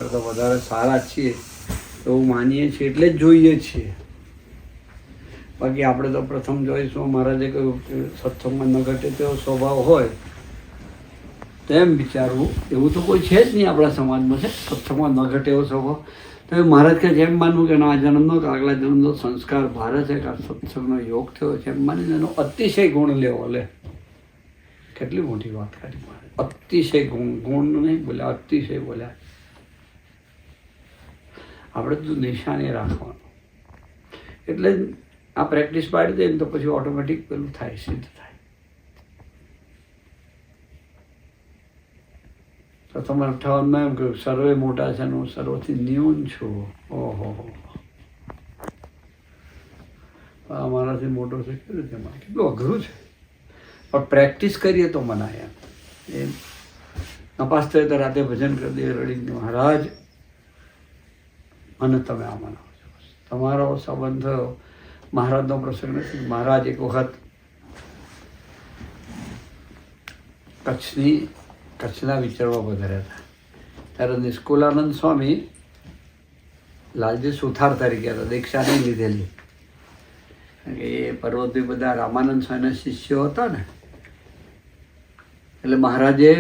કરતાં વધારે સારા છીએ એવું માનીએ છીએ એટલે જ જોઈએ છીએ. બાકી આપણે તો પ્રથમ જોઈશું મહારાજે કહ્યું કે સત્સંગમાં ન ઘટે તેવો સ્વભાવ હોય તેમ વિચારવું, એવું તો કોઈ છે જ નહીં આપણા સમાજમાં. છે સત્સંગમાં ન ઘટે એવો સ્વભાવ? તો મહારાજ કે જેમ માનવું કે આ જન્મનો કે આગલા જન્મનો સંસ્કાર ભારે છે કે સત્સંગનો યોગ થયો છે એમ માનીને એનો અતિશય ગુણ લેવો. લે કેટલી મોટી વાત કરી મહારાજ. અતિશય ગુણ નહીં બોલ્યા, અતિશય બોલ્યા. આપણે તો નિશાની રાખવાનું. એટલે આ પ્રેક્ટિસ પાડી દે ને તો પછી ઓટોમેટિક પેલું થાય, સિદ્ધ થાય. તો તમારે 58માં એમ કહ્યું સર્વે મોટા છે હું સર્વથી ન્યૂન છું. ઓહો, અમારાથી મોટો છે કેવી રીતે? કેટલું અઘરું છે, પણ પ્રેક્ટિસ કરીએ તો મનાય. એમ એ નપાસ થયો તો રાતે ભજન કરી દે રડીને, મહારાજ મને તમે આ મનાવો છો. તમારો સંબંધ થયો, મહારાજનો પ્રસંગ નથી. મહારાજ એક વખત કચ્છના વિચારવા પધાર્યા હતા. ત્યારે નિષ્કુલાનંદ સ્વામી લાલજી સુથાર તરીકે હતા, દીક્ષા નહીં લીધેલી. એ પર્વતભાઈ બધા રામાનંદ સ્વામીના શિષ્યો હતા ને, એટલે મહારાજે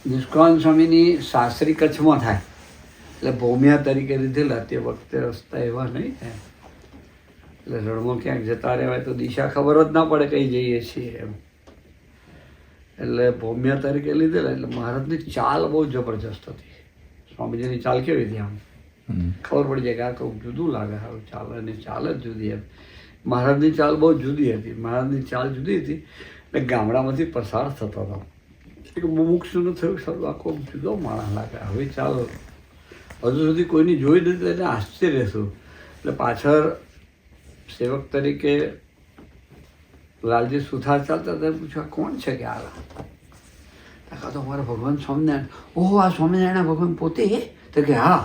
નિષ્કુલાનંદ સ્વામીની સાસરી કચ્છમાં થાય એટલે ભૌમિયા તરીકે લીધેલા. તે વખતે રસ્તા એવા નહીં થાય એટલે રણમાં ક્યાંક જતા રહેવાય તો દિશા ખબર જ ના પડે કઈ જઈએ છીએ એમ. એટલે ભૌમિયા તરીકે લીધેલા. એટલે મહારાજની ચાલ બહુ જબરજસ્ત હતી. સ્વામીજીની ચાલ કેવી હતી? આમ ખબર પડી જાય કે આ કંઈક જુદું લાગે, હવે ચાલ એની ચાલ જ જુદી એમ. મહારાજની ચાલ બહુ જુદી હતી. મહારાજની ચાલ જુદી હતી એટલે ગામડામાંથી પસાર થતો હતો. એક મુમુક્ષુનું થયું સારું આખો જુદો માણસ લાગે. હવે ચાલ હજુ સુધી કોઈની જોઈ નથી એટલે આશ્ચર્ય રહેશું. એટલે પાછળ સેવક તરીકે લાલજી સુથાર ચાલતા હતા. પૂછ્યું કોણ છે કે આ તો અમારા ભગવાન સ્વામિનારાયણ. ઓહો, આ સ્વામિનારાયણ ભગવાન પોતે? તો કે હા.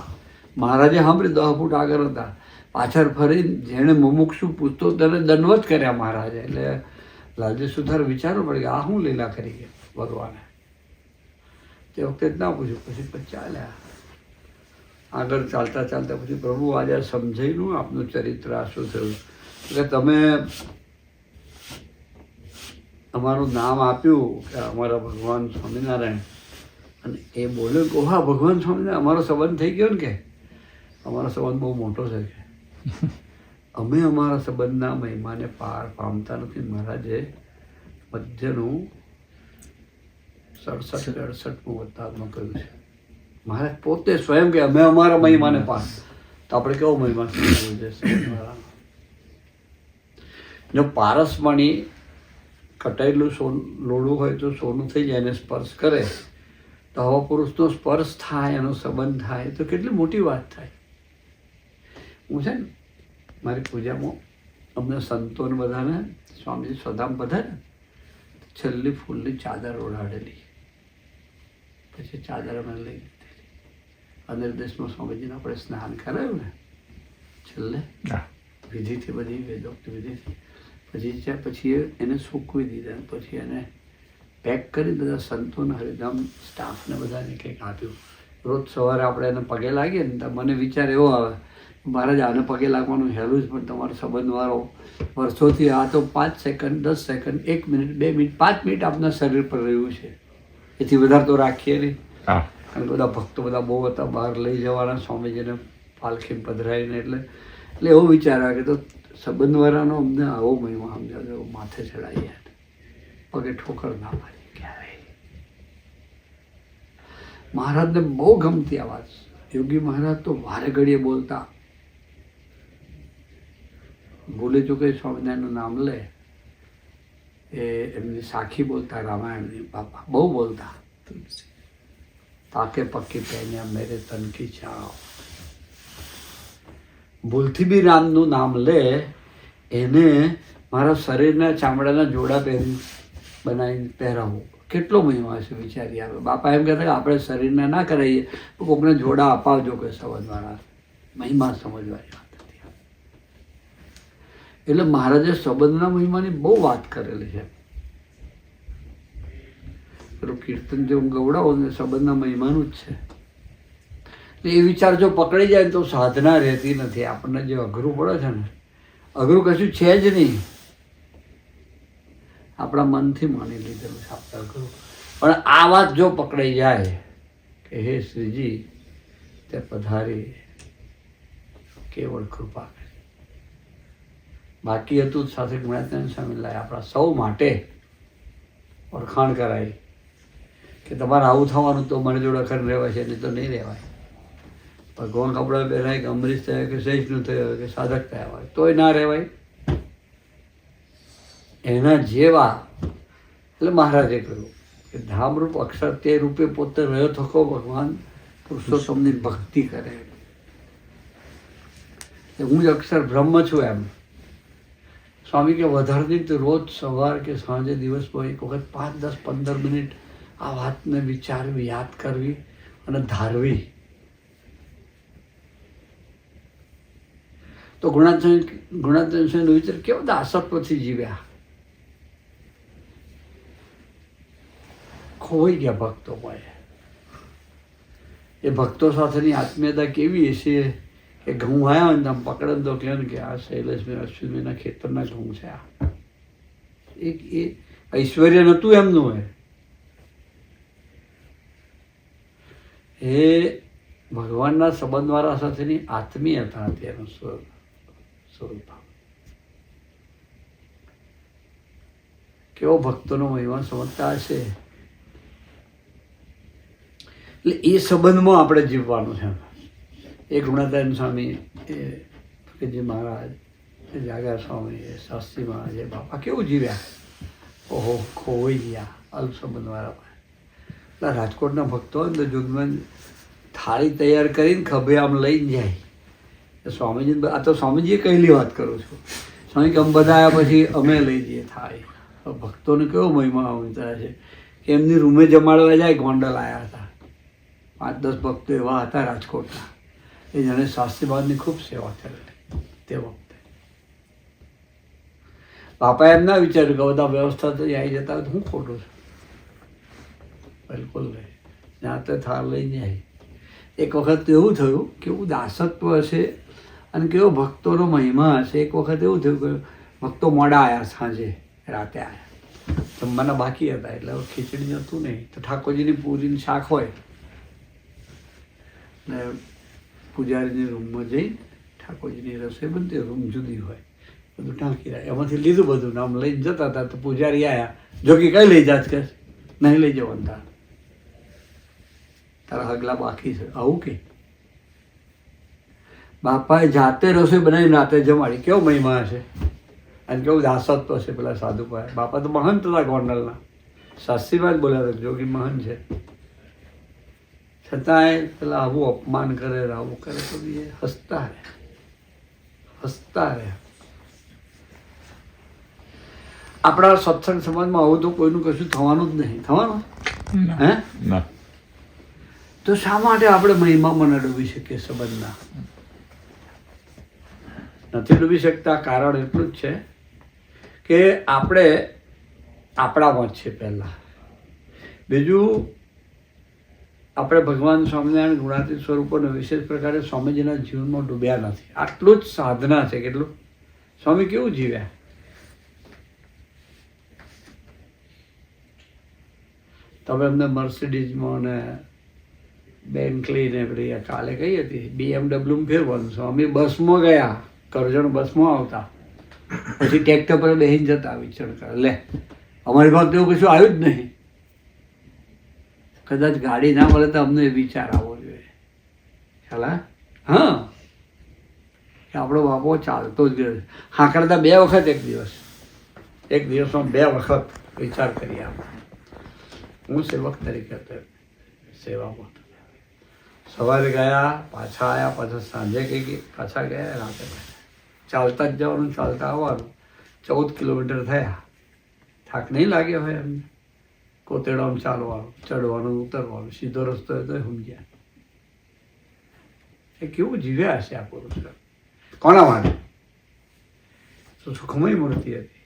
મહારાજે સાંભળી 10 ફૂટ આગળ હતા. પાછળ ફરી જેણે મુમુક્ષુ પૂછતો તેને દંડવત કર્યા મહારાજે. એટલે લાલજી સુથાર વિચારવું પડે કે આ શું લીલા કરી ગયા ભગવાને. તે વખતે જ ના પૂછ્યું. પછી ચાલ્યા આગળ. ચાલતા ચાલતા પછી પ્રભુ આજે સમજાયું આપનું ચરિત્ર આ શું થયું કે તમે અમારું નામ આપ્યું કે અમારા ભગવાન સ્વામિનારાયણ, અને એ બોલ્યો કે હા ભગવાન સ્વામિનારાયણ અમારો સંબંધ થઈ ગયો ને કે અમારો સંબંધ બહુ મોટો છે કે અમે અમારા સંબંધના મહિમાને પાર પામતા નથી. મહારાજે મધ્યનું 67-68મું વત્તામાં કહ્યું છે. મહારાજ પોતે સ્વયં કે અમે અમારા મહિમાને પાર. તો આપણે કેવો મહિમા છે? જો પારસમણી કટાયેલું લોડું હોય તો સોનું થઈ જાય, એને સ્પર્શ કરે તો હવા પુરુષનો સ્પર્શ થાય, એનો સંબંધ થાય તો કેટલી મોટી વાત થાય. હું છે ને મારી પૂજામાં અમને સંતોને બધાને સ્વામીજી સ્વધામ પધારે છેલ્લી ફૂલની ચાદર ઓઢાડેલી. પછી ચાદર અમે લઈ લીધેલી. અંદર દેશમાં સ્વામીજીને આપણે સ્નાન કરાયું ને છેલ્લે વિધિથી, બધી વેદોક્ત વિધિથી. પછી એને સૂકવી દીધા. પછી એને પેક કરી બધા સંતોને હરિધામ સ્ટાફને બધાને કંઈક આપ્યું. રોજ સવારે આપણે એને પગે લાગીએ ને તો મને વિચાર એવો આવે મહારાજ આને પગે લાગવાનું હેલું જ, પણ તમારો સંબંધવાળો વર્ષોથી આ તો 5 second 10 second 1 minute 2 minute 5 minute આપના શરીર પર રહ્યું છે. એથી વધારે તો રાખીએ નહીં. કારણ કે બધા ભક્તો બધા બહુ હતા, બહાર લઈ જવાના સ્વામીજીને પાલખી પધરાવીને. એટલે એવો વિચાર આવે કે તો સંબંધવાળાનો અમને આવો મહિમા સમજાવ્યો, માથે ચડાવીએ પગે ઠોકર ના પાડી ક્યારેય. મહારાજને બહુ ગમતી આ વાત. યોગી મહારાજ તો વારે ઘડીએ બોલતા. ભૂલે ચૂકે સ્વામિનારાયણનું નામ લે એ એમની સાખી બોલતા, રામાયણની બાપા બહુ બોલતા. પાકે પક્કી પહેન્યા મેરે તન કી છાવ. ભૂલથી બી રામનું નામ લે એને મારા શરીરના ચામડાના જોડા બનાવીને પહેરાવવું કેટલો મહિમા છે વિચારી આવે. બાપા એમ કહેતા કે આપણે શરીરને ના કરાવીએ તો કોઈને જોડા અપાવજો કે સમજવાના. મહિમા સમજવાની વાત હતી. એટલે મહારાજે સંબંધના મહિમાની બહુ વાત કરેલી છે. પેલું કીર્તન જે હું ગવડાવું ને સંબંધના મહિમાનું જ છે. એ વિચાર જો પકડી જાય ને તો સાધના રહેતી નથી. આપણને જે અઘરું પડે છે ને, અઘરું કશું છે જ નહીં, આપણા મનથી માની લીધેલું છે આપણે અઘરું. પણ આ વાત જો પકડાઈ જાય કે હે શ્રીજી તે પધારી કેવળ કૃપા કરી, બાકી હતું સાથે ગુણાત્મા સ્વામી લાય આપણા સૌ માટે ઓળખાણ કરાવી કે તમારે આવું થવાનું તો મને જોડે ખર રહેવાય છે, નહીં તો નહીં રહેવાય. ભગવાન કપડાં પહેરાય કે અમરીશ થયા કે સહિષ્ણુ થયો હોય કે સાધક થયા હોય તોય ના રહેવાય. એના જેવા એટલે મહારાજે કહ્યું કે ધામરૂપ અક્ષર તે રૂપે પોતે રહ્યો થકો ભગવાન પુરુષોત્તમની ભક્તિ કરે. હું જ અક્ષર બ્રહ્મ છું એમ. સ્વામી કે વધારતી તો રોજ સવાર કે સાંજે દિવસમાં એક વખત 5, 10, 15 મિનિટ આ વાતને વિચારવી, યાદ કરવી અને ધારવી. તો ગુણાત્મા વિચાર કેવો દાસત્વથી જીવ્યા, ખોઈ ગયા ભક્તોમાં. એ ભક્તો સાથેની આત્મીયતા કેવી હશે કે ઘઉં આવ્યા હોય ને આમ પકડે તો કહે ને કે આ શૈલેષભાઈ અશ્વિનભાઈના ખેતરના ઘઉં છે. આ એ ઐશ્વર્ય નહોતું એમનું. એ ભગવાનના સંબંધવાળા સાથેની આત્મીયતા હતી એનું સ્વરૂપ. કેવો ભક્તોનો મહિમા સમજતા હશે. એટલે એ સંબંધમાં આપણે જીવવાનું છે. એ ગુણાત્મા સ્વામી, એ ફકીરજી મહારાજ, એ જાગા સ્વામી, એ શાસ્ત્રી મહારાજ, એ બાપા કેવું જીવ્યા. ઓહો, ખોવાઈ ગયા અલ્પ સંબંધવાળા. એટલે રાજકોટના ભક્તો હોય ને તો જોગમાન થાળી તૈયાર કરીને ખભે આમ લઈને જાય. સ્વામીજી, આ તો સ્વામીજીએ કહેલી વાત કરું છું. સ્વામી કે અમે બધા આવ્યા પછી અમે લઈ જઈએ થાળી. ભક્તોને કેવો મહિમા અવતાર છે કે એમની રૂમે જમાડવા જાય. ગોંડલ આવ્યા હતા 5, 10 ભક્તો એવા હતા રાજકોટના. એ જાણે શાસ્ત્રીબાદની ખૂબ સેવા કરેલી તે વખતે. બાપાએ એમ ના વિચાર્યું કે બધા વ્યવસ્થા તો આવી જતા હોય તો હું ખોટું છું. બિલકુલ નહીં, ત્યાં તો થાળ લઈને આવી. એક વખત એવું થયું કે એવું દાસત્વ હશે અને કેવો ભક્તોનો મહિમા હશે. એક વખત એવું થયું કે ભક્તો મોડા આવ્યા, સાંજે રાતે આવ્યા, જમવાના બાકી હતા. એટલે હવે ખીચડી હતું નહીં તો ઠાકોરજીની પૂરીનું શાક હોય ને પૂજારીની રૂમમાં જઈ ઠાકોરજીની રસોઈ બનતી, રૂમ જુદી હોય, બધું ટાંકી રહ્યા. એમાંથી લીધું બધું, નામ લઈને જતા હતા. તો પૂજારી આવ્યા, જો કે કઈ લઈ જાત કે નહીં લઈ જવાનું, તારા હગલા બાકી છે. આવું કે બાપાએ જાતે રસોઈ બનાવીને રાતે જમાડી. કેવો મહિમા હશે અને કેવું દાસત્વ હશે પેલા સાધુ પાસે. બાપા તો મહંત હતા ગોંડલના, શાસ્ત્રીમાં જ બોલ્યા હતા જોગી મહંત છે. છતાંય પેલા આવું અપમાન કરે, આવું કરે તો એ હસતા રહ્યા. આપણા સત્સંગ સમાજમાં આવું તો કોઈનું કશું થવાનું જ નહીં. થવાનું હે? તો શા માટે આપણે મહિમામાં ન ડૂબી શકીએ? સંબંધના નથી ડૂબી શકતા. કારણ એટલું જ છે કે આપણે આપણામાં જ છે પહેલાં. બીજું, આપણે ભગવાન સ્વામિનારાયણ ગુણાતીત સ્વરૂપોને વિશેષ પ્રકારે સ્વામીજીના જીવનમાં ડૂબ્યા નથી. આટલું જ સાધના છે. કેટલું સ્વામી કેવું જીવ્યા. તમે એમને મર્સિડીઝમાં ને બેન્કલી ને પેલી કાલે કઈ હતી BMW ફેરવાનું. સ્વામી બસમાં ગયા, કરજણ બસમાં આવતા, પછી ટ્રેક્ટર પર બેસીને જતા વિચરણ કરે. લે, અમારી પાસે એવું કશું આવ્યું જ નહીં. કદાચ ગાડી ના મળે તો અમને વિચાર આવવો જોઈએ. ખ્યાલ? હા, કે આપણો બાપો ચાલતો જ ગયો. હાંકડતા 2 વખત એક દિવસમાં 2 વખત વિચાર કરી આપણે. હું સેવક તરીકે હતો, સેવામાં સવારે ગયા, પાછા આવ્યા, પાછા સાંજે કઈ પાછા ગયા, રાતે ચાલતા જ જવાનું, ચાલતા આવવાનું. 14 કિલોમીટર થયા. થાક નહીં લાગ્યો હોય એમને. કોતેડામાં ચાલવાનું, ચડવાનું, ઉતરવાનું, સીધો રસ્તો હોય તો સમજ્યા. એ કેવું જીવ્યા હશે આ પુરુષ. કોના માટે? તો સુખમય મૂર્તિ હતી,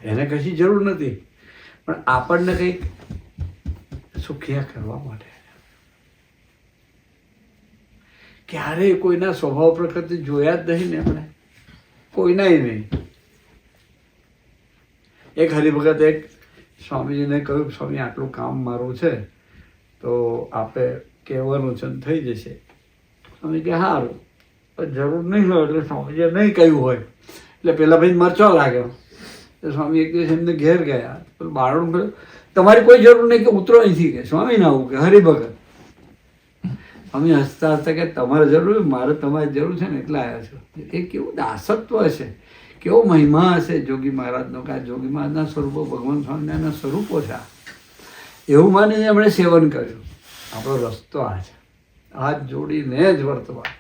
એને કશી જરૂર નથી, પણ આપણને કંઈક સુખિયા કરવા માટે. ક્યારેય કોઈના સ્વભાવ પ્રકૃતિ જોયા જ નહીં ને આપણે, કોઈનાય નહીં. એક હરિભગત એક સ્વામીજીને કહ્યું, સ્વામી આટલું કામ મારું છે તો આપે કહેવાનું છે ને થઈ જશે. સ્વામી કે સારું, પણ જરૂર નહીં હોય એટલે સ્વામીજીએ નહીં કહ્યું હોય એટલે પેલા ભાઈ મરચો લાગ્યો. તો સ્વામી એક દિવસ એમને ઘેર ગયા, પેલું બારણું કહ્યું તમારી કોઈ જરૂર નહીં કે ઉતરો અહીંથી, કે સ્વામી ના આવું કે હરિભગત. સ્વામી હસતા હસતા કે તમારે જરૂર, મારે તમારી જરૂર છે ને એટલે આવ્યા છો. એ કેવું દાસત્વ હશે, કેવો મહિમા હશે જોગી મહારાજનો, કે આ જોગી મહારાજના સ્વરૂપો ભગવાન સ્વામિનારાયણના સ્વરૂપો છે. એવું માનીને એમણે સેવન કર્યું. આપણો રસ્તો આ છે, હાથ જોડીને જ વર્તવા.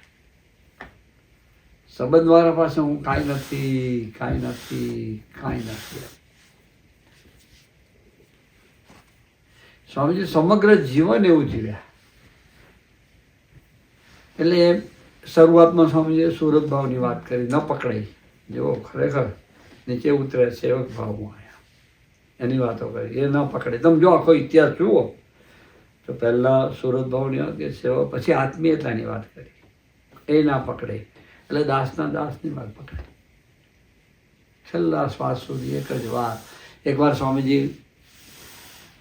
સંબંધવાળા પાસે હું કાંઈ નથી, કાંઈ નથી, કાંઈ નથી. સ્વામીજી સમગ્ર જીવન એવું જીવ્યા. એટલે શરૂઆતમાં સ્વામીજીએ સુરત ભાવની વાત કરી, ન પકડાઈ, જેવો ખરેખર નીચે ઉતરે સેવક ભાવમાં આવ્યા એની વાતો કરી, એ ન પકડે. તમે જો આખો ઇતિહાસ જુઓ તો પહેલાં સુરત ભાવની વાત કરી, સેવક, પછી આત્મીયતાની વાત કરી, એ ના પકડે એટલે દાસના દાસની વાત પકડે. છેલ્લા શ્વાસ સુધી એક જ વાત. એકવાર સ્વામીજી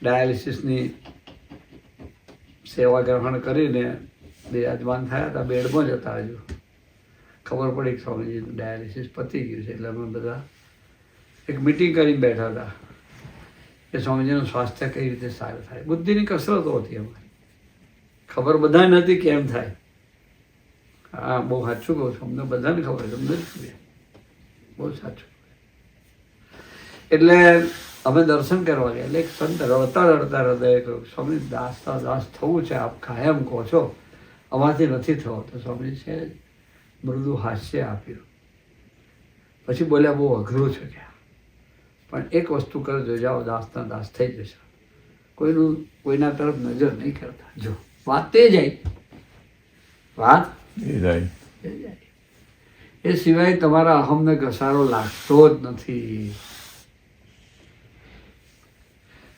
ડાયાલિસિસની સેવા ગ્રહણ કરીને બિરાજમાન થયા હતા, બેડમાં જ હતા. હજુ ખબર પડી કે સ્વામીજીનું ડાયાલિસિસ પતી ગયું છે એટલે અમે બધા એક મિટિંગ કરીને બેઠા હતા કે સ્વામીજીનું સ્વાસ્થ્ય કઈ રીતે સારું થાય. બુદ્ધિની કસરતો હતી અમારી, ખબર બધાને નથી કેમ થાય. હા, બહુ સાચું કહું છું, અમને બધાને ખબર છે, અમને જ ખબર, બહુ સાચું. એટલે અમે દર્શન કરવા ગયા એટલે એક સંત રડતા રડતા હૃદય કહ્યું, સ્વામી દાસતા દાસ થવું છે, આપ કાયમ કહો છો, અમારાથી નથી થવો. તો સ્વામી છે મૃદુ હાસ્ય આપ્યું. પછી બોલ્યા બહુ અઘરું છે કે, પણ એક વસ્તુ કરજો, જાઓ દાસના દાસ થઈ જશે, કોઈના તરફ નજર નહીં કરતા. જો વાત તે જાય, વાત એ જાય, એ સિવાય તમારા અહમને ઘસારો લાગતો જ નથી.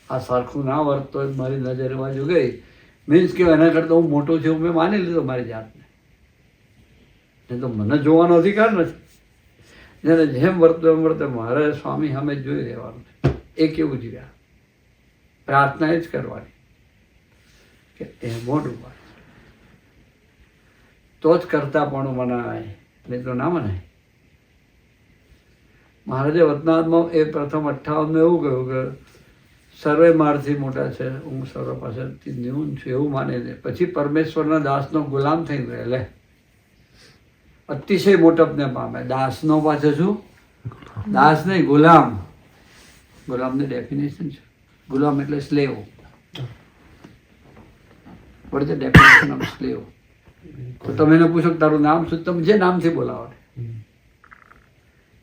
આ સરખું ના વર્તતો મારી નજર બાજુ ગઈ, મીન્સ કે એના કરતાં હું મોટો છું મેં માની લીધો મારી જાતને. એ તો મને જોવાનો અધિકાર નથી. જેને જેમ વર્તો એમ વર્તે, મારે સ્વામી સામે જોઈ રહેવાનું છે. એ કેવું જીવ્યા, પ્રાર્થના એ જ કરવાની કે એ મોટું વાત તો જ કરતા પણ મનાય, નહીં તો ના મનાય. મહારાજે વતનાથમાં એ પ્રથમ 58 એવું કહ્યું કે સર્વે મારથી મોટા છે, હું સર્વ પાસેથી ન્યૂન છું એવું માનીને પછી પરમેશ્વરના દાસનો ગુલામ થઈ ગયો. એટલે અતિશય મોટપને પામે. દાસનો પાસે શું, દાસ નહીં, ગુલામ. ગુલામની ડેફિનેશન છે, ગુલામ એટલે slave. What is the definition of slave? તો તમે એને પૂછો તારું નામ શું, તમે જે નામથી બોલાવો,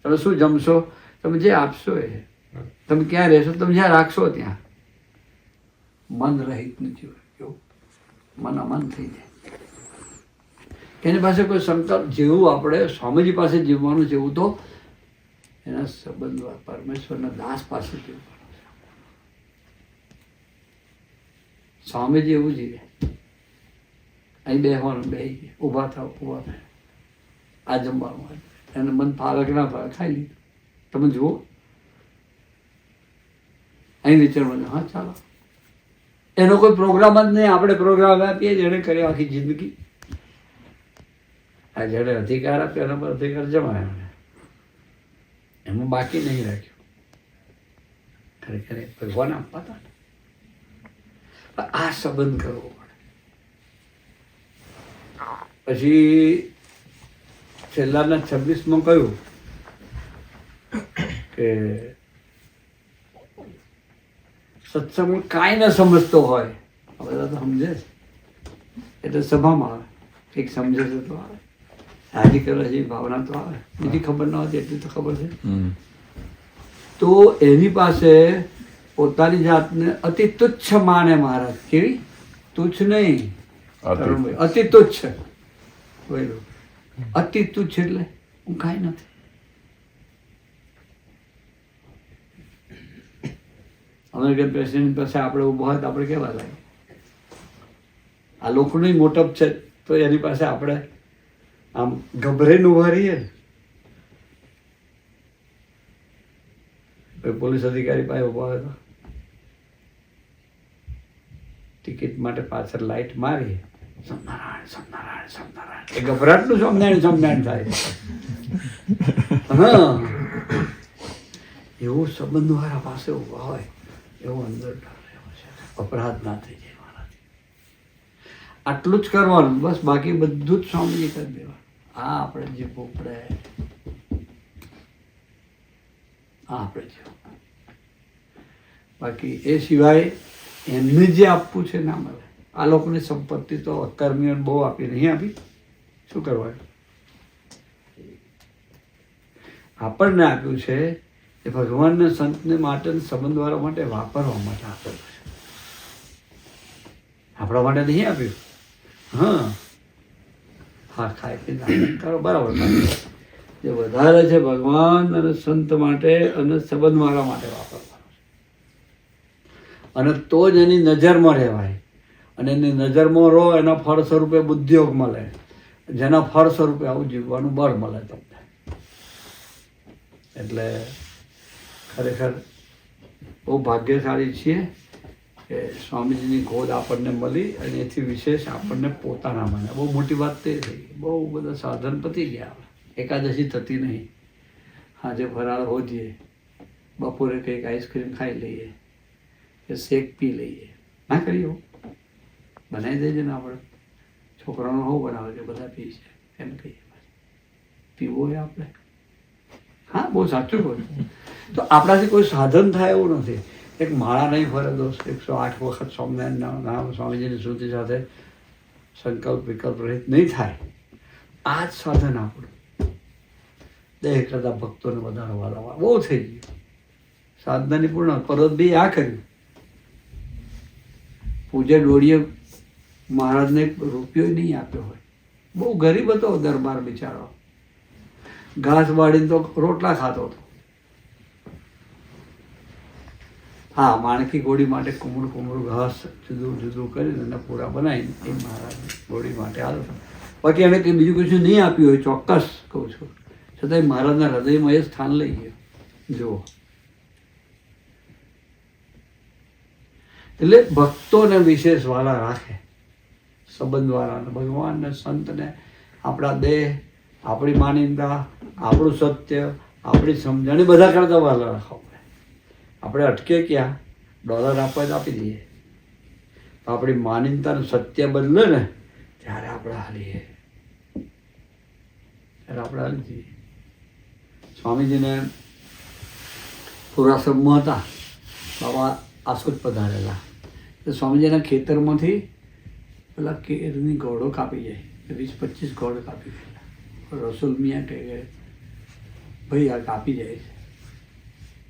તમે શું જમશો, તમે જે આપશો એ, તમે ક્યાં રહેશો, તમે જ્યાં રાખશો ત્યાં. મન રહિત નથી હોય, મન અમન થઈ જાય. એની પાસે કોઈ સંકલ્પ, જેવું આપણે સ્વામીજી પાસે જીવવાનું છે એવું તો એના સંબંધ પરમેશ્વરના દાસ પાસે જીવવાનું છે. સ્વામીજી એવું જીવે, અહીં બેસવાનું બેસી ગયા, ઊભા થાવ ઊભા થાય, આ જમવાનું, એને મન ફાવે કે ના ફાવે ખાઈ લીધું. તમે જુઓ અહીં વિચારવાનું, હા ચાલો, એનો કોઈ પ્રોગ્રામ જ નહીં. આપણે પ્રોગ્રામ આપીએ જેણે કર્યો આખી જિંદગી. આ જેણે અધિકાર આપ્યો એના પર અધિકાર જમાયો, એમાં બાકી નહીં રાખ્યું. ખરેખર ભગવાન આપવા હતા. આ સંબંધ કરવો પડે. પછી છેલ્લાના 26માં કહ્યું કે સત્સંગ કાંઈ ન સમજતો હોય, બધા તો સમજે છે એટલે સભામાં આવે, કંઈક સમજે છે તો આવે, હાજી કરવા જેવી ભાવના તો આવે, બીજી ખબર ન હોતી એટલી તો ખબર છે. તો એની પાસે પોતાની જાતને અતિ તુચ્છ માને મહારાજ. કેવી તુચ્છ નહીં, અતિ તુચ્છ. અતિ તુચ્છ એટલે હું કાંઈ નથી. અમેરિકન પ્રેસિડેન્ટ પાસે આપણે ઊભા હોય તો આપણે કેવા લાગે? આ લોકોની મોટપ છે તો એની પાસે આપણે આમ ગભરાઈને ઊભા રહીએ ને, પોલીસ અધિકારી પાસે ઊભા હોય તો ટિકિટ માટે પાછળ લાઈટ મારી, સ્વામિનારાયણ સ્વામિનારાયણ સ્વામિનારાયણ, એ ગભરાટનું સ્વામિનારાયણ સ્વામિનારાયણ થાય. હા, એવું સંબંધવાળા પાસે ઊભા હોય એવું અંદર ડર રહેવો છે, અપરાધ ના થઈ જાય મારાથી. આટલું જ કરવાનું બસ, બાકી બધું જ સ્વામીજી કરી દેવાનું. આ આપણે જે પોપડે, આ આપણે જે, બાકી એ સિવાય એમને જે આપવું છે ના મળે. આ લોકોની સંપત્તિ તો અકર્મીઓને બહુ આપી, નહીં આપી, શું કરવાનું? આપણને આપ્યું છે એ ભગવાનને સંતને માટે સંબંધવાળા માટે વાપરવા માટે આપેલું છે, આપણા માટે નહીં આપ્યું. હા હા, ખાય પીને આનંદ કરો, બરાબર. જે વધારે છે ભગવાન અને સંત માટે અને સંબંધવાળા માટે વાપરવાનું છે, અને તો જ એની નજરમાં રહેવાય. અને એની નજરમાં રહો, એના ફળ સ્વરૂપે બુદ્ધિયોગ મળે, જેના ફળ સ્વરૂપે આવું જીવવાનું બળ મળે તમને. એટલે ખરેખર બહુ ભાગ્યશાળી છીએ કે સ્વામીજીની ગોદ આપણને મળી, અને એથી વિશેષ આપણને પોતાના મને બહુ મોટી વાત તે થઈ. બહુ બધા સાધન પતી ગયા, એકાદશી થતી નહીં, સાંજે ફરાળ હોજીએ, બપોરે કંઈક આઈસ્ક્રીમ ખાઈ લઈએ કે શેક પી લઈએ. ના કરીએ, બનાવી દેજે ને, આપણે છોકરાનો હોવ બનાવે છે, બધા પી છે એમ કહીએ, પીવો હોય આપણે. હા, બહુ સાચું કહું. તો આપણાથી કોઈ સાધન થાય એવું નથી. એક માળા નહીં ફરે દોસ્ત, 108 વખત સ્વામિનારાયણ નામ સ્વામીજીની શ્રુતિ સાથે સંકલ્પ વિકલ્પ રહિત નહીં થાય. આ જ સાધન આપણું. દેહ કરતા ભક્તોને વધારવા બહુ થઈ ગયું. સાધનાની પૂર્ણ પરત બી આ કર્યું. પૂજ્ય ડોળીએ મહારાજને રૂપિયો નહીં આપ્યો હોય, બહુ ગરીબ હતો દરબાર બિચારો, ઘાસ વાળીને તો રોટલા ખાતો હતો. હા, માણકી ઘોડી માટે કુમળું ઘાસ જુદું જુદું કરીને અને પૂરા બનાવીને એ મહારાજ ઘોડી માટે આવ્યો. બાકી એને કંઈ બીજું કશું નહીં આપ્યું હોય, ચોક્કસ કહું છું, છતાંય મહારાજના હૃદયમાં એ સ્થાન લઈ ગયો. જુઓ, એટલે ભક્તોને વિશેષ વાળા રાખે, સંબંધવાળાને, ભગવાનને, સંતને, આપણા દેહ, આપણી માન્યતા, આપણું સત્ય, આપણી સમજણ, બધા કરતા વાલા રાખવા પડે. આપણે અટકે ક્યાં? ડોલર આપવા જ આપી દઈએ. આપણી માન્યતાનું સત્ય બદલે ને ત્યારે આપણે હાલીએ, ત્યારે આપણે હાલી જઈએ. સ્વામીજીને પુરાશ્રમમાં હતા, બાબા આસોદ પધારેલા. તો સ્વામીજીના ખેતરમાંથી પેલા કેરની ગોળો કાપી જાય, 20-25 ગોળ કાપી ગયેલા. રસુલ મિયા કહે કે ભાઈ આ કાપી જાય છે,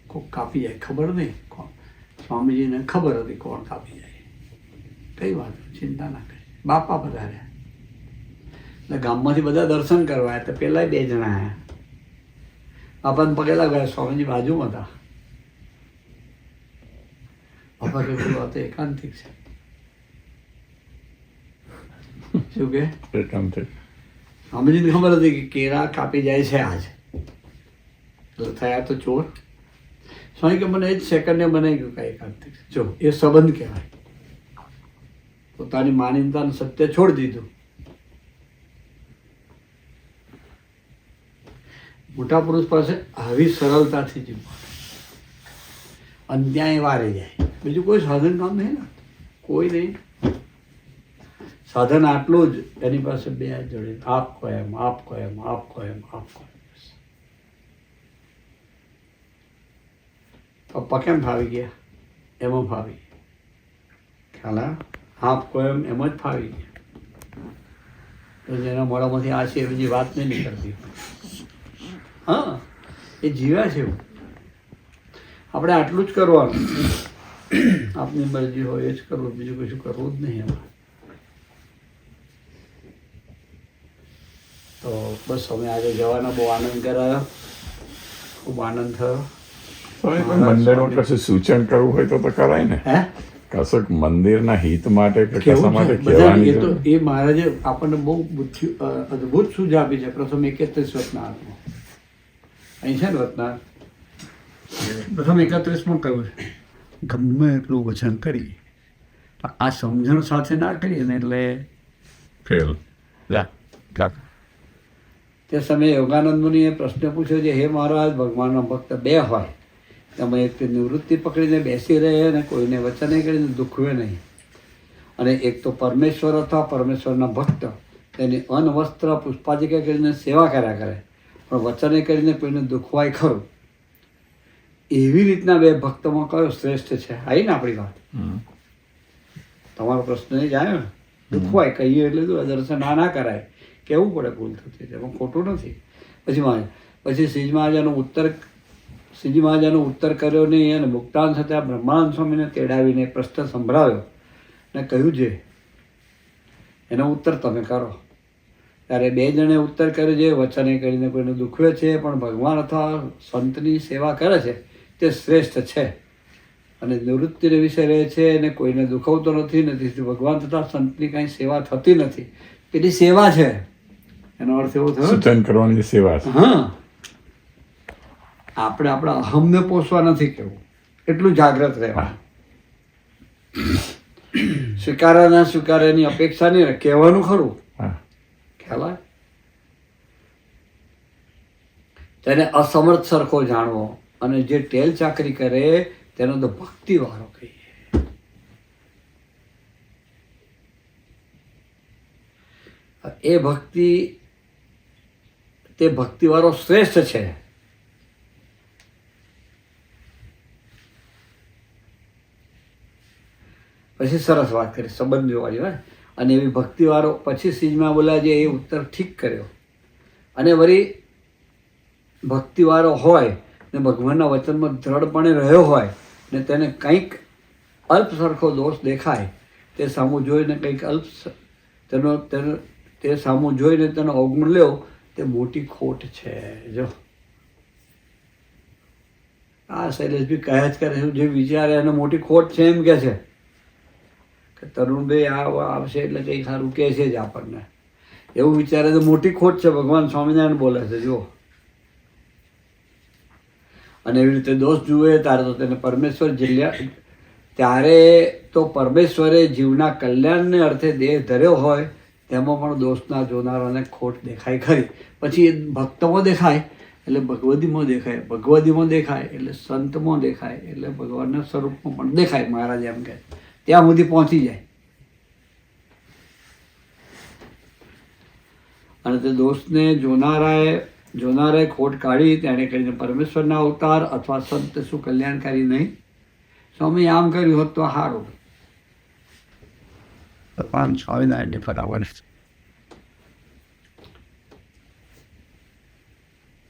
કોક કાપી જાય, ખબર નહીં કોણ. સ્વામીજીને ખબર હતી કોણ કાપી જાય. કઈ વાત, ચિંતા ના કરી. બાપા પધાર્યા એટલે ગામમાંથી બધા દર્શન કરવા આવ્યા. તો પેલા 2 જણા આવ્યા. બાપાને પગે લાગ્યા, સ્વામીજી બાજુમાં હતા. બાપા કે પેલું આ તો એકાંતિક છે. શું કે? સ્વામીજીને ખબર હતી કે કેળા કાપી જાય છે આજ, એટલે થયા તો ચોર. સ્વામી કે મને એ જ સેકન્ડે બનાવી ગયું કાંઈ એકાંતિક. જો એ સંબંધ કહેવાય. પોતાની માન્યતાનું સત્ય છોડી દીધું. મોટા પુરુષ પાસે આવી સરળતાથી જીવવાનું, અન્યાય વારે જાય. બીજું કોઈ સાધન કામ નહીં ને, કોઈ નહીં. સાધન આટલું જ, એની પાસે 2 હાથ જોડે, આપ કો એમ, આપ કો એમ, આપ કો એમ, આપ કો એમ. પપ્પા કેમ ફાવી ગયા? એમાં ફાવી ખ્યાલ, આપ કો એમ એમ જ ફાવી ગયા. તો જેના મોડામાંથી આ છે બીજી વાત નહીં નીકળતી. હા, એ જીવ્યા છે એવું. આપણે આટલું જ કરવાનું. આપની મરજી હોય એ જ કરવું, બીજું કશું કરવું જ નહીં એમાં. તો બસ અમે આજે જવાના બહુ આનંદ કરાયો, ખૂબ આનંદ થયો. મંદિરમાં કશું સૂચન કરવું હોય તો કરાય ને. હે, કશુંક મંદિરના હિત માટે કે કેવું કશા છે માટે બધાને કહેવાની એ તો જરૂર? એ મહારાજે આપણને બહુ બુદ્ધિ અદ્ભુત સૂઝ આપી છે પ્રથમ 31 રત્નામાં. અહીં છે ને રત્ના પ્રથમ 31માં કહ્યું છે ગમે એટલું વચન કરી આ સમજણ સાથે ના કરીએ ને એટલે ફેલ. તે સમયે યોગાનંદ મુનિએ પ્રશ્ન પૂછ્યો છે હે મહારાજ ભગવાનના ભક્ત બે હોય તમે એક તે નિવૃત્તિ પકડીને બેસી રહે અને કોઈને વચને કરીને દુખવે નહીં અને એક તો પરમેશ્વર અથવા પરમેશ્વરના ભક્ત તેની અનવસ્ત્ર પુષ્પાદિકા કરીને સેવા કર્યા કરે પણ વચને કરીને કોઈને દુખવાય ખરું. એવી રીતના બે ભક્તમાં કયો શ્રેષ્ઠ છે? આવી ને આપણી વાત. તમારો પ્રશ્ન એ જાય ને દુખવાય કહીએ એટલે દર્શન ના કરાય કહેવું પડે ભૂલ થતી એમાં ખોટું નથી. પછી શ્રીજી મહારાજાનો ઉત્તર કર્યો નહીં અને મુક્તાન થતાં બ્રહ્માનંદ સ્વામીને તેડાવીને પ્રશ્ન સંભળાવ્યો ને કહ્યું છે એનો ઉત્તર તમે કરો. ત્યારે બે જણે ઉત્તર કર્યો છે વચને કરીને કોઈને દુખવે છે પણ ભગવાન અથવા સંતની સેવા કરે છે તે શ્રેષ્ઠ છે અને નિવૃત્તિને વિશે રહે છે અને કોઈને દુખવતો નથી ભગવાન તથા સંતની કાંઈ સેવા થતી નથી. પેલી સેવા છે એનો અર્થ એવો થયો સૂચન કરવાની સેવા છે. હા આપણે આપણા અહમને પોષવા નથી કહેવું એટલું જાગ્રત રહેવા. સ્વીકારે ના સ્વીકારે એની અપેક્ષા નહીં કહેવાનું ખરું હા. ખ્યાલ આવે. તેને અસમર્થ સરખો જાણવો અને જે ટેલ ચાકરી કરે તેનો તો ભક્તિવાળો કહીએ. એ ભક્તિ તે ભક્તિવાળો શ્રેષ્ઠ છે. પછી સરસ વાત કરી સંબંધીઓવાળી હોય અને એવી ભક્તિવાળો પછી સીજમાં બોલ્યા જે એ ઉત્તર ઠીક કર્યો અને વળી ભક્તિવાળો હોય ને ભગવાનના વચનમાં દ્રઢપણે રહ્યો હોય ને તેને કંઈક અલ્પ સરખો દોષ દેખાય તે સામું જોઈને કંઈક તે સામું જોઈને તેનો અવગુણ લેવો તે મોટી ખોટ છે. જો આ શૈલેષભાઈ કહે જ કરે જે વિચારે એને મોટી ખોટ છે એમ કે છે કે તરુણભાઈ આવશે એટલે કંઈ સારું કહે છે જ આપણને એવું વિચારે તો મોટી ખોટ છે. ભગવાન સ્વામિનારાયણ બોલે છે જો. અને એવી રીતે દોષ જુએ ત્યારે તો તેને પરમેશ્વર ત્યારે તો પરમેશ્વરે જીવના કલ્યાણને અર્થે દેહ ધર્યો હોય તેમાં પણ દોષના જોનારાને ખોટ દેખાય ખરી. પછી એ ભક્તમાં દેખાય એટલે ભગવદીમાં દેખાય, ભગવદીમાં દેખાય એટલે સંતમાં દેખાય એટલે ભગવાનના સ્વરૂપમાં પણ દેખાય. મહારાજ એમ કહે ત્યાં સુધી પહોંચી જાય. અને તે દોષને જોનારાએ ખોટ કાઢી તેણે કરીને પરમેશ્વરના અવતાર અથવા સંત શું કલ્યાણકારી નહીં? સ્વામી આમ કર્યું હોત તો સારું. ભગવાન સ્વામિનારાયણની ફરાવર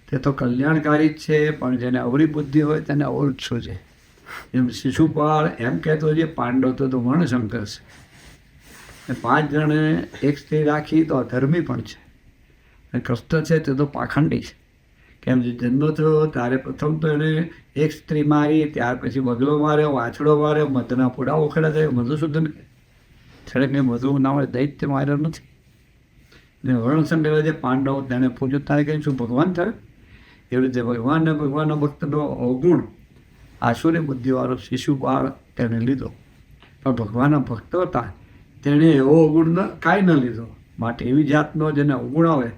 તે તો કલ્યાણકારી જ છે પણ જેને અવરી બુદ્ધિ હોય તેને ઓછું છે. એમ શિશુપાળ એમ કહેતો જે પાંડવ તો વર્ણશંકર છે. 5 જણે એક સ્ત્રી રાખી તો અધર્મી પણ છે અને કૃષ્ણ છે તે તો પાખંડી છે. કેમ જે જન્મ થયો ત્યારે પ્રથમ તો એને એક સ્ત્રી મારી, ત્યાર પછી બગલો માર્યો, વાછડો માર્યો, મધના પૂડા ઉખેડા થયો. મધુસૂદન છેડે કંઈ મધુ ના હોય દૈત્ય માર્યો નથી. ને વર્ણશંકર જે પાંડવ તેને પૂછ્યું તારે કંઈ શું ભગવાન થયો? એવી રીતે ભગવાનના ભક્તનો અવગુણ આસુરી બુદ્ધિવાળો શિશુપાળ તેને લીધો પણ ભગવાનના ભક્ત હતા તેણે એવો અવગુણ કાંઈ ન લીધો. માટે એવી જાતનો જેને અવગુણ આવે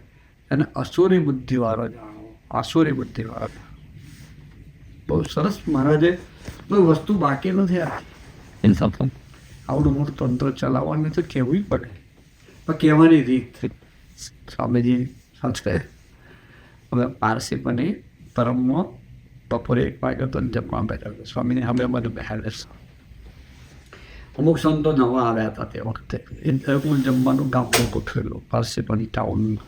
એને અસુરી બુદ્ધિવાળો જાણવો. આસુરી બુદ્ધિવાળો બહુ સરસ. મહારાજે કોઈ વસ્તુ બાકી નથી આપી. આવડું મોટું તંત્ર ચલાવવાનું તો કહેવું પડે પણ કહેવાની રીત. સ્વામીજી સાથે અમે પારસી બની પરમમાં બપોરે 1 વાગ્યો તો જમવા બેઠા. સ્વામીને હવે બધું બેહાડે. અમુક સંતો નવા આવ્યા હતા તે વખતે એ જમવાનું ગામમાં ગોઠવેલું પારસી બની ટાઉનમાં.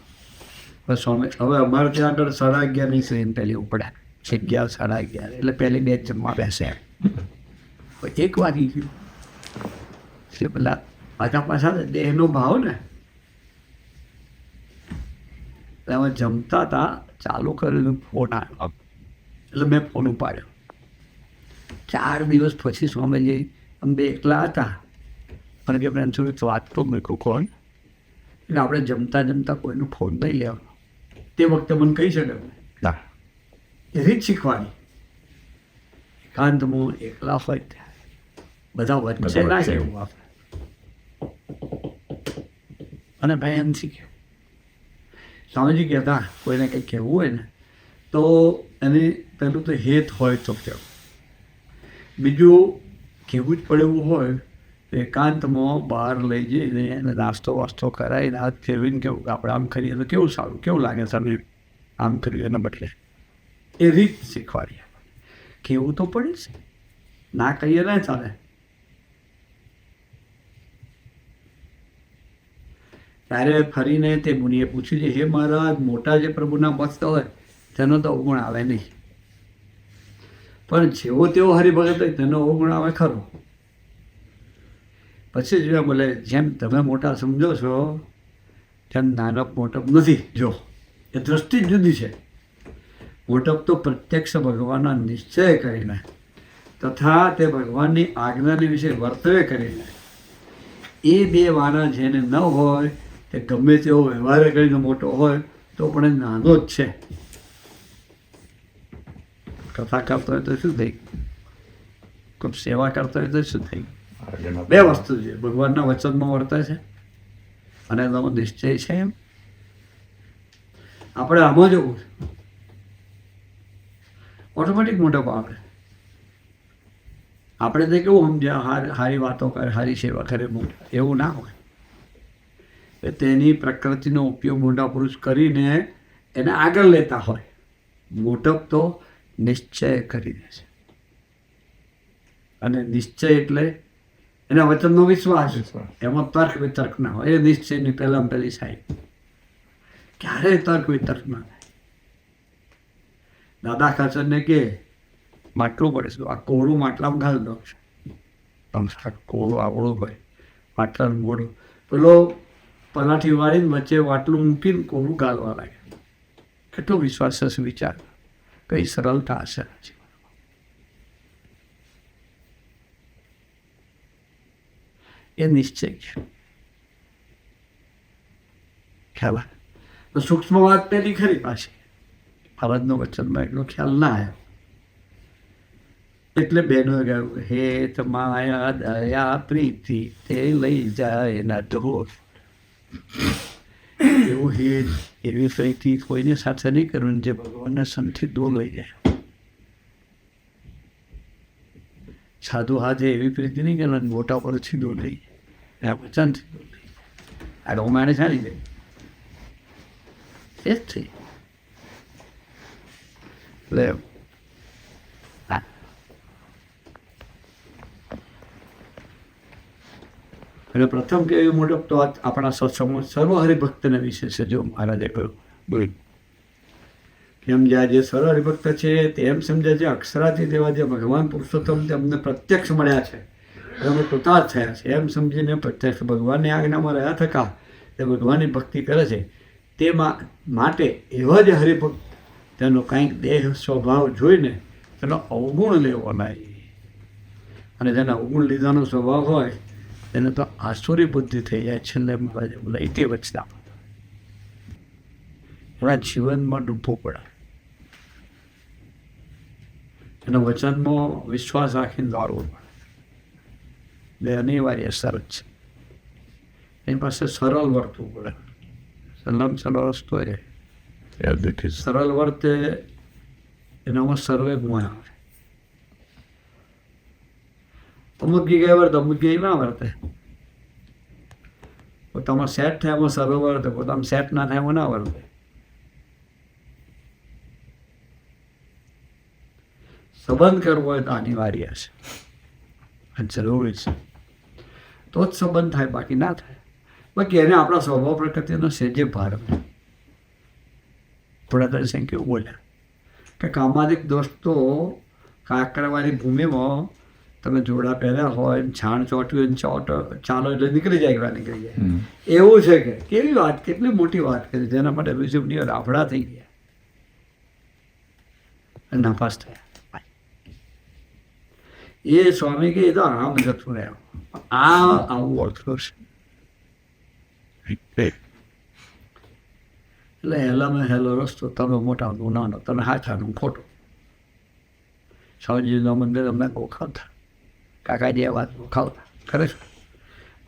સ્વામી હવે અમારે ત્યાં આગળ 11:30ની ટ્રેન પહેલી ઉપડ્યા 11:30 એટલે પહેલી બેચ જમવા બેસે. 1 વાગી ગયું એટલે પેલા પાછા દેહનો ભાવ ને એટલે અમે જમતા હતા ચાલુ કરેલું ફોન આવ્યો એટલે મેં ફોન ઉપાડ્યો. 4 દિવસ પછી સ્વામીજી અમે બે એકલા હતા અને કે આપણે થોડી વાત તો મૂક્યું કોણ એટલે આપણે જમતા જમતા કોઈનો ફોન નહીં લેવાનો તે વખતે મને કહી શકે ના એ રીત શીખવાની એકાંતમાં એકલા હોય ત્યારે બધા વચ્ચે ના વચ્ચે. જવું આપણે અને ભાઈ એમ શીખ્યું સ્વામીજી કહેતા કોઈને કંઈક કહેવું હોય ને તો એને પહેલું તો હેત હોય તો કહેવું બીજું કહેવું જ પડે એવું હોય તો એકાંતમાં બહાર લઈ જઈને એને નાસ્તો વાસ્તો કરાવીને હાથ ફેરવીને કેવું આપણે આમ કરીએ તો કેવું સારું કેવું લાગે તમે આમ કર્યું એના બદલે એ રીત શીખવાડીએ કહેવું તો પડે છે ના કહીએ ના ચાલે ત્યારે ફરીને તે મુનિએ પૂછ્યું છે હે મહારાજ મોટા જે પ્રભુના ભક્ત હોય તેનો તો અવગુણ આવે નહીં પણ જેવો તેવો હરિભગત હોય તેનો અવગુણ આવે ખરો પછી જોયા બોલે જેમ તમે મોટા સમજો છો તેમ નાનપ મોટપ નથી જો એ દ્રષ્ટિ જ જુદી છે મોટપ તો પ્રત્યક્ષ ભગવાનના નિશ્ચય કરીને તથા તે ભગવાનની આજ્ઞાની વિશે વર્તવે કરીને એ બે વાના જેને ન હોય તે ગમે તેવો વ્યવહાર કરીને મોટો હોય તો પણ એ નાનો જ છે કથા કરતો હોય તો શું થઈ કોઈ સેવા કરતો હોય તો શું થઈ બે વસ્તુ છે ભગવાનના વચનમાં વર્તે છે અને એનો નિશ્ચય છે એમ આપણે આમાં જવું ઓટોમેટિક મોટો આવે આપણે તો કેવું સમજ્યા સારી વાતો કરે સારી સેવા કરે મોટા એવું ના હોય તેની પ્રકૃતિનો ઉપયોગ મોટા પુરુષ કરીને એને આગળ લેતા હોય મોટપ તો નિશ્ચય કરી દે છે અને નિશ્ચય એટલે એના વચનનો વિશ્વાસ એમાં તર્ક વિતર્ક ના હોય એ નિશ્ચયની પહેલાં પહેલી સાઈડ ક્યારેય તર્ક વિતર્ક ના થાય દાદા ખાચરને કે માટલું પડે છે આ કોળું માટલામાં ઘાલ દો કોળું આવડું હોય માટલાનું મોડું પેલો પલાઠી વાળીને વચ્ચે વાટલું મૂકીને કોળું ગાળવા લાગે કેટલો વિશ્વાસ હશે વિચાર કઈ સરળતા હશે એ નિશ્ચય છે ખ્યાલ તો સૂક્ષ્મ વાત પેલી ખરી પાછી ભારતનો વચનમાં એટલો ખ્યાલ ના આવ્યો એટલે બહેનો કહ્યું હે માયા દયા પ્રીતિ તે લઈ જાય ના ઢોર એવું હે એવી પ્રીતિ કોઈને સાથે નહીં કરવાની જે ભગવાનના સંથી દૂર લઈ જાય સાધુ હાથે એવી પ્રીતિ નહીં કરવાની મોટા પરથી દૂર લઈ જાય વચનથી દૂર લઈ જાય આ રોમાણે ચાલી જાય એ જ થઈ એટલે એટલે પ્રથમ કે એવું મોટપ તો આપણા સત્સંગમાં સર્વ હરિભક્તને વિશે છે જો મહારાજે કહ્યું બોલ કેમ જે આજે સર્વ હરિભક્ત છે તે એમ સમજે છે અક્ષરાથી દેવા જે ભગવાન પુરુષોત્તમ તે અમને પ્રત્યક્ષ મળ્યા છે અમે કૃતાર્થ થયા છે એમ સમજીને પ્રત્યક્ષ ભગવાનની આજ્ઞામાં રહ્યા થકા તે ભગવાનની ભક્તિ કરે છે તે માટે એવા જ હરિભક્ત તેનો કંઈક દેહ સ્વભાવ જોઈને તેનો અવગુણ લેવો નહીં અને જેના અવગુણ લીધાનો સ્વભાવ હોય તેને તો આસુરી બુદ્ધિ થઈ જાય છેલ્લે બોલાય તે વચના એના જીવનમાં ડૂબવું પડે એના વચનમાં વિશ્વાસ રાખીને દોડવું પડે એટલે અનિવાર્ય શરત છે એની પાસે સરળ વર્તવું પડે સરળ રસ્તો એ સરળ વર્તે એનામાં સર્વે ગુણ આવે અમુક જગ્યાએ વર્તે અમુક જગ્યાએ ના વર્તે પોતામાં સેટ થાય એમાં સર્વ વર્તે પોતામાં સેટ ના થાય એમાં ના વર્તે સંબંધ કરવો હોય તો અનિવાર્ય છે જરૂરી છે તો જ સંબંધ થાય બાકી ના થાય બાકી એને આપણા સ્વભાવ પ્રકૃતિનો સેજે ભાર થોડા તરીકે કેવું બોલ્યા કે સામાજિક દોસ્તો કાંકરાવાળી ભૂમિમાં તમે જોડા પહેર્યા હોય છાણ ચોટ્યું ચાલો એટલે નીકળી જાય એવું છે કે કેવી વાત કેટલી મોટી વાત કરી જેના માટે ઋષિમુનિઓ રાફડા થઈ ગયા નાપાસ થયા એ સ્વામી કે એ તો આમ જતું રહે, આ આવું ઓર્થોડોક્સ. એટલે હેલામાં હેલો રસ્તો, તમે મોટાનું નાનો, તમે હાથાનું ખોટું. સ્વામીજીનું મંદિર અમને ગોખાવતા, કાકાજી આ વાત ગોખાવતા. ખરેખર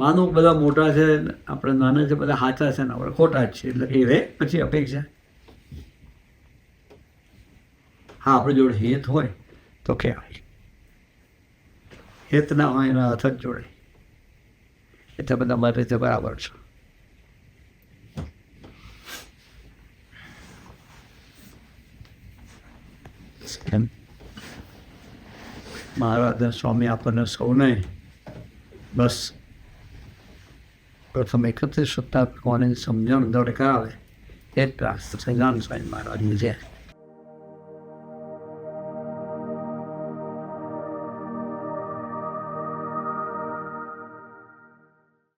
માનું બધા મોટા છે, આપણે નાના છે, બધા સાચા છે ને આપણે ખોટા જ છે, એટલે એ રે પછી અપેક્ષા. હા, આપણે જોડે હેત હોય તો કહેવાય, હેત ના હોય એના હાથ જ જોડે, એટલે બધા મારી રીતે બરાબર છે. મહારાજ સ્વામી આપણને સૌને બસ પ્રથમ 31 સપ્તાહ કોને સમજણ દરકાર આવે એ જ પ્રાર્થના છે. સ્વામી મહારાજની જય.